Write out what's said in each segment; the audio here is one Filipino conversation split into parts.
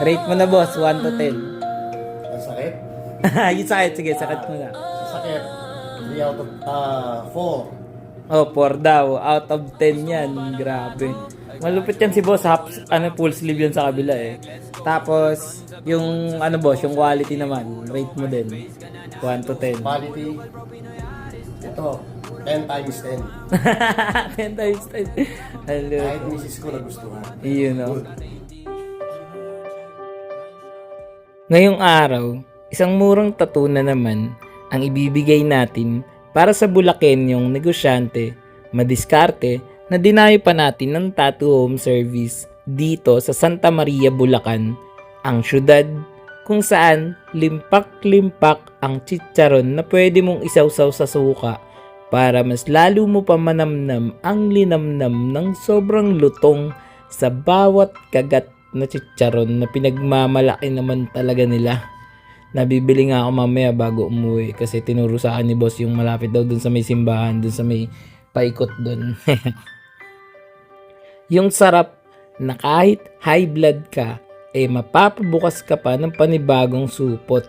Rate mo na boss, 1 to 10. Ang sakit? Yung sakit, sige, sakit mo na. Sa sakit, 3 out of 4. Oh, 4 daw. Out of 10 yan. Grabe. Malupit yan si boss. Half, full sleeve yan sa kabila eh. Tapos, yung boss, yung quality naman. Rate mo din. 1 to 10. Quality, ito, 10 times 10. 10 times 10. Hello. Kahit misis ko nagustuhan. Yun o. Ngayong araw, isang murang tattoo na naman ang ibibigay natin para sa Bulakenyong negosyante, madiskarte na dinayo pa natin ng tattoo home service dito sa Santa Maria, Bulacan, ang syudad kung saan limpak-limpak ang chicharon na pwede mong isawsaw sa suka para mas lalo mo pa manamnam ang linamnam ng sobrang lutong sa bawat kagat na chicharon na pinagmamalaki naman talaga nila. Nabibili nga ako mamaya bago umuwi kasi tinuro sa akin ni boss yung malapit daw dun sa may simbahan, dun sa may paikot dun. Yung sarap na kahit high blood ka, mapapabukas ka pa ng panibagong supot.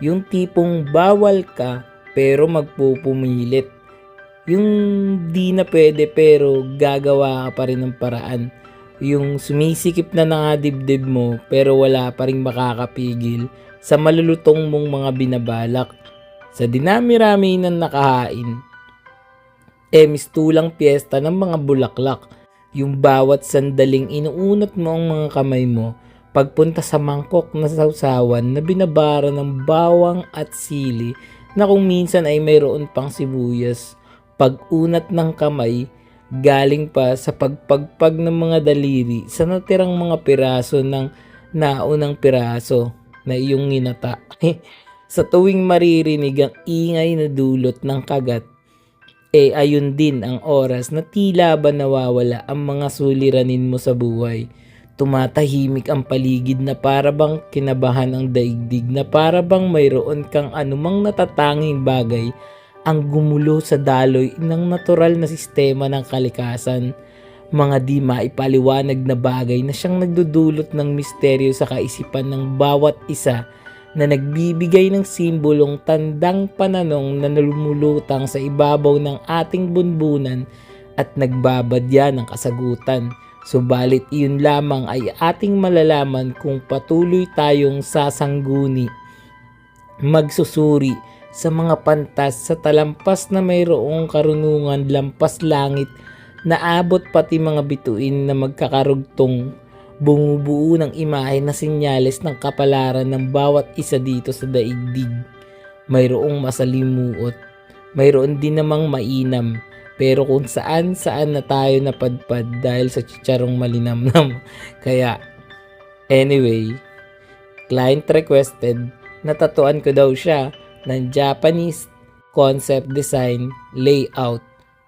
Yung tipong bawal ka pero magpupumilit. Yung di na pwede pero gagawa ka pa rin ng paraan. Yung sumisikip na nga dibdib mo pero wala pa rin makakapigil sa malulutong mong mga binabalak. Sa dinami-rami ng nakahain, mistulang piyesta ng mga bulaklak. Yung bawat sandaling inuunat mo ang mga kamay mo pagpunta sa mangkok na sausawan na binabara ng bawang at sili na kung minsan ay mayroon pang sibuyas. Pag-unat ng kamay, galing pa sa pagpagpag ng mga daliri sa natirang mga piraso ng naunang piraso na iyong ginata. Sa tuwing maririnig ang ingay na dulot ng kagat, ayun din ang oras na tila ba nawawala ang mga suliranin mo sa buhay. Tumatahimik ang paligid na para bang kinabahan ang daigdig, na para bang mayroon kang anumang natatanging bagay ang gumulo sa daloy ng natural na sistema ng kalikasan. Mga di maipaliwanag na bagay na siyang nagdudulot ng misteryo sa kaisipan ng bawat isa, na nagbibigay ng simbolong tandang pananong na lumulutang sa ibabaw ng ating bunbunan at nagbabadya ng kasagutan. Subalit iyon lamang ay ating malalaman kung patuloy tayong sasangguni, magsusuri sa mga pantas sa talampas na mayroong karunungan lampas langit na abot pati mga bituin na magkakarugtong, bumubuo ng imahe na senyales ng kapalaran ng bawat isa dito sa daigdig. Mayroong masalimuot, mayroon din namang mainam, pero kung saan na tayo napadpad dahil sa chicharong malinamnam. Kaya, anyway, client requested na tatuan ko daw siya ng Japanese concept design, layout,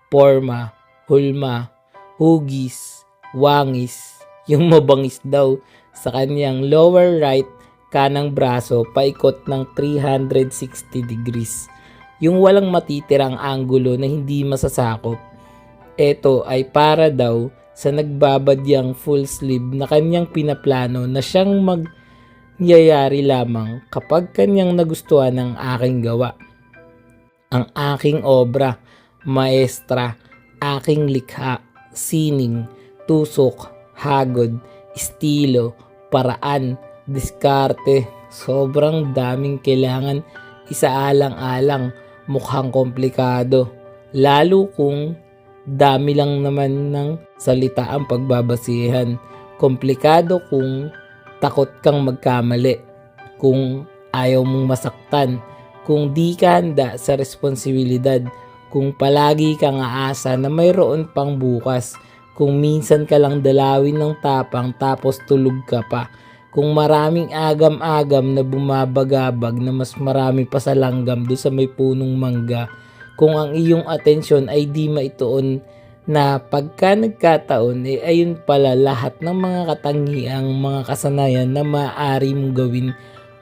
forma, hulma, hugis, wangis, yung mabangis daw sa kanyang lower right kanang braso paikot ng 360 degrees. Yung walang matitirang anggulo na hindi masasakop. Ito ay para daw sa nagbabadyang full sleeve na kanyang pinaplano na siyang magyayari lamang kapag kanyang nagustuhan ng aking gawa. Ang aking obra, maestra, aking likha, sining, tusok, hagod, estilo, paraan, diskarte. Sobrang daming kailangan isaalang-alang, mukhang komplikado. Lalo kung dami lang naman ng salita ang pagbabasihan. Komplikado kung takot kang magkamali, kung ayaw mong masaktan, kung di ka handa sa responsibilidad, kung palagi kang aasa na mayroon pang bukas, kung minsan ka lang dalawin ng tapang tapos tulog ka pa, kung maraming agam-agam na bumabagabag na mas marami pa sa langgam do sa may punong mangga, kung ang iyong atensyon ay di maituon na pagka nagkataon ayun pala lahat ng mga katangiang mga kasanayan na maaari mong gawin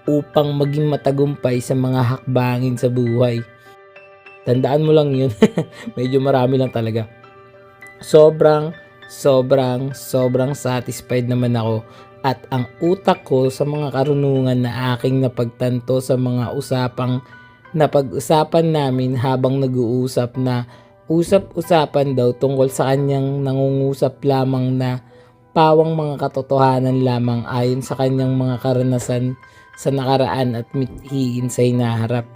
upang maging matagumpay sa mga hakbangin sa buhay. Tandaan mo lang yun. Medyo marami lang talaga. Sobrang satisfied naman ako at ang utak ko sa mga karunungan na aking napagtanto sa mga usapang napag-usapan namin habang nag-uusap na usap-usapan daw tungkol sa kanyang nangungusap lamang na pawang mga katotohanan lamang ayon sa kanyang mga karanasan sa nakaraan at mithiin sa hinaharap.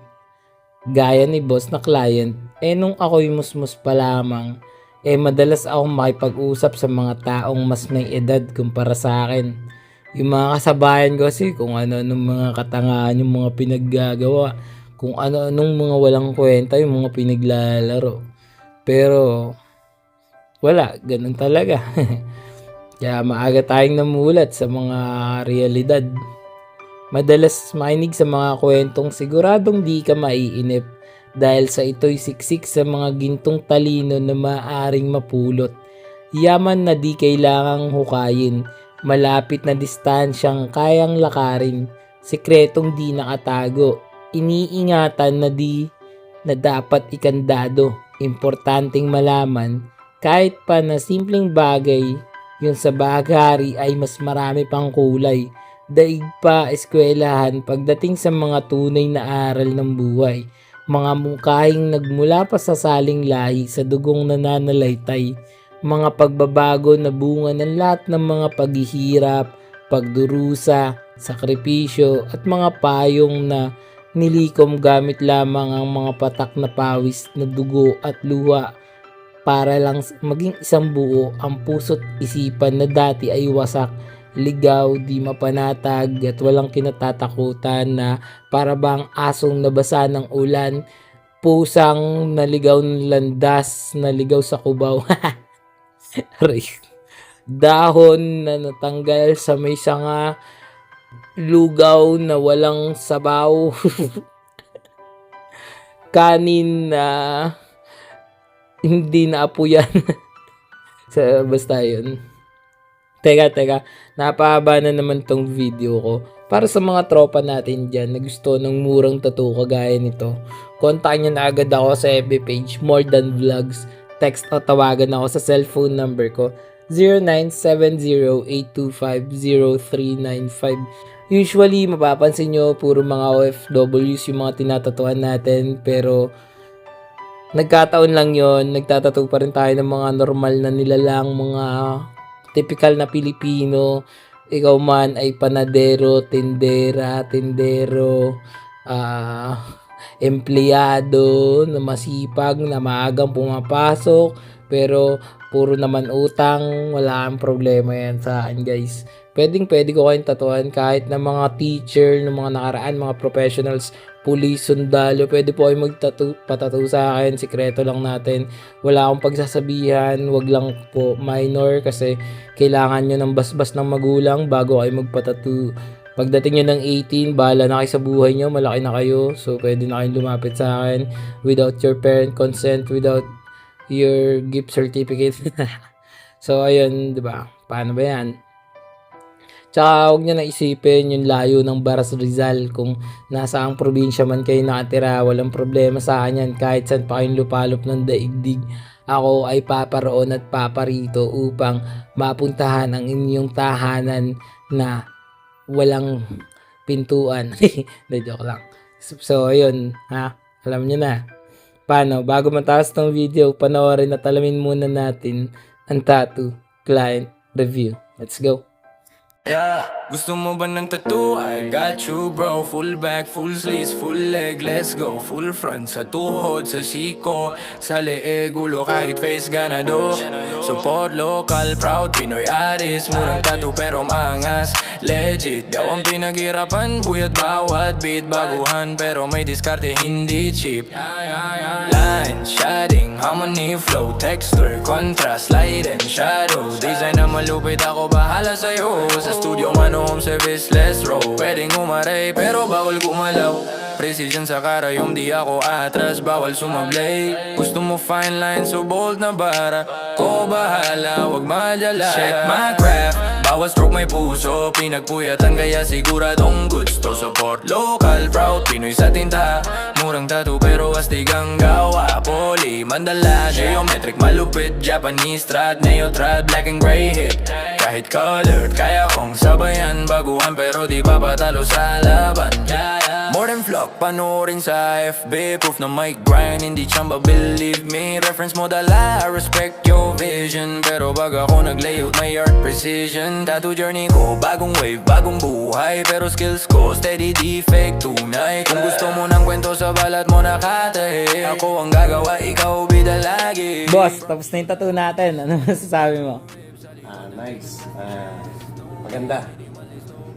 Gaya ni boss na client, nung ako'y musmus pa lamang, madalas akong makipag-usap sa mga taong mas may edad kumpara sa akin. Yung mga kasabayan ko kasi kung ano-anong mga katangahan yung mga pinaggagawa, kung ano-anong mga walang kwenta yung mga pinaglalaro. Pero wala, ganun talaga. Kaya maaga tayong namulat sa mga realidad. Madalas makinig sa mga kwentong siguradong di ka maiinip dahil sa ito'y siksik sa mga gintong talino na maaaring mapulot. Yaman na di kailangang hukayin, malapit na distansyang kayang lakarin, sikretong di nakatago, iniingatan na dapat ikandado, importanteng malaman, kahit pa na simpleng bagay, yung sa bagari ay mas marami pang kulay, daig pa eskwelahan pagdating sa mga tunay na aral ng buhay. Mga mungkahing nagmula pa sa saling lahi sa dugong nananalaytay, mga pagbabago na bunga ng lahat ng mga paghihirap, pagdurusa, sakripisyo at mga payong na nilikom gamit lamang ang mga patak na pawis na dugo at luha para lang maging isang buo ang puso't isipan na dati ay wasak, ligaw, di mapanatag at walang kinatatakutan na para bang asong nabasa ng ulan, pusang naligaw ng landas, naligaw sa kubaw. Aray. Dahon na natanggal sa may sanga, lugaw na walang sabaw, kanin na hindi naapuyan. Basta yun. Teka, napahaba na naman tong video ko. Para sa mga tropa natin dyan na gusto ng murang tattoo kagaya nito, kontakin nyo na agad ako sa FB page, More Than Vlogs. Text o tawagan ako sa cellphone number ko, 0970-825-0395. Usually, mapapansin nyo, puro mga OFWs yung mga tinatatuan natin, pero nagkataon lang yon, nagtatattoo pa rin tayo ng mga normal na nilalang, mga typical na Pilipino. Ikaw man ay panadero, tindera, tindero, empleyado na masipag, na maagang pumapasok, pero puro naman utang, wala kang problema yan sa akin, guys. Pwede ko kayong tatuan kahit na mga teacher, ng mga nakaraan, mga professionals, police, sundalo, pwede po kayo patatato sa akin, sikreto lang natin. Wala akong pagsasabihan, wag lang po minor kasi kailangan nyo ng basbas ng magulang bago kayo magpatato. Pagdating nyo ng 18, bahala na kayo sa buhay nyo, malaki na kayo, so pwede na kayong lumapit sa akin without your parent consent, without your gift certificate. So ayun, 'di ba? Paano ba 'yan? Tsaka huwag nyo na isipin yung layo ng Baras Rizal. Kung nasa ang probinsya man kayo nakatira, walang problema sa akin yan. Kahit saan pa kayong lupalop ng daigdig, ako ay paparoon at paparito upang mapuntahan ang inyong tahanan na walang pintuan. De, joke lang. So, ayun, ha? Alam nyo na. Paano? Bago matapos ng video, panoorin at alamin muna natin ang tattoo client review. Let's go. Yeah, gusto mo ba ng tattoo? I got you bro. Full back, full sleeves, full leg, let's go. Full front, sa tuhod, sa siko, sa leeg, ulo kahit face ganado. Support local, proud Pinoy artist. Murang tattoo pero maangas, legit. Daw ang pinaghirapan, buyat bawat beat. Baguhan pero may diskarte, hindi cheap. Line, shading, harmony, flow, texture, contrast, light and shadow. Design na malupit, ako bahala sa'yo. Sa studio man o home service, let's roll. Pwedeng umaray pero bawal gumalaw. Precision sa karayom, di ako atras, bawal sumablay. Gusto mo fine lines so bold na bara, ko bahala, wag madala. Check my craft, bawat stroke may puso. Pinagpuyatan kaya siguradong gusto. Support local, proud Pinoy sa tinta. Murang tattoo pero astig ang gawa. Poly, mandala, geometric, malupit, Japanese trad, neo trad, black and gray hit. kahit colored. Kaya kong sabayan, baguhan pero di papatalo sa laban. More than flock, panoorin sa FB. Proof na may grind, hindi chamba, believe me. Reference mo dala, I respect your vision. Pero pag ako nag-layout, may art precision. Tattoo journey ko, bagong wave, bagong buhay. Pero skills ko, steady, di fake, tunay. Kung gusto mo ng kwento sa balat mo nakatahi, ako ang gagawa, ikaw bida lagi. Boss, tapos na yung tattoo natin. Ano masasabi mo? Nice. Maganda.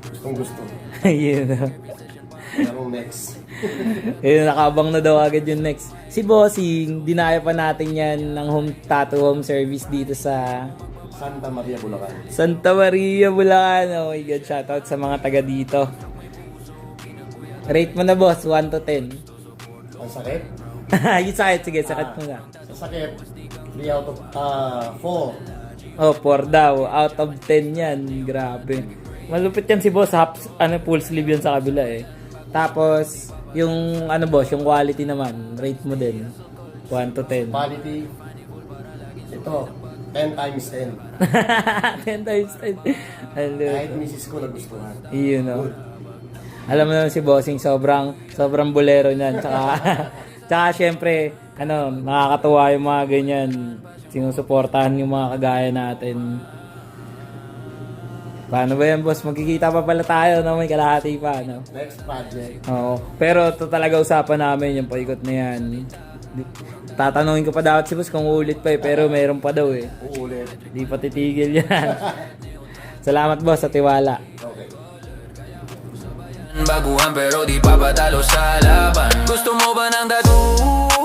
Gustong gusto. Yun. Anong next? Yun, nakabang na daw agad yung next. Si Bossing, dinaya pa natin yan ng tattoo home service dito sa Santa Maria, Bulacan. Santa Maria, Bulacan. Oh my God, shoutout sa mga taga dito. Rate mo na, boss, 1 to 10. Ang sakit? Yung sakit, sige, sakit mo na. Sa sakit, 3 out of 4. Oh, 4 daw. Out of 10 yan. Grabe. Malupit yan si boss. Full sleeve yan sa kabila eh. Tapos, yung boss, yung quality naman, rate mo din. 1 to 10. Quality, ito, 10 times 10. 10 times 10. Kahit misis ko nagustuhan. Iyon, no? Alam mo naman si Bossing, sobrang bolero niyan. Tsaka syempre, nakakatuwa yung mga ganyan. Sinusuportahan yung mga kagaya natin. Paano ba yan, boss? Magkikita pa pala tayo, no? May kalahati pa, no? Next project. Oo. Pero ito talaga usapan namin, yung paikot na yan. Tatanungin ko pa dapat si boss kung uulit pa eh, pero meron pa daw eh. Uulit. Di pa titigil yan. Salamat, boss, sa tiwala. Okay. Baguhan pero di papatalo sa laban. Gusto mo ba ng tattoo?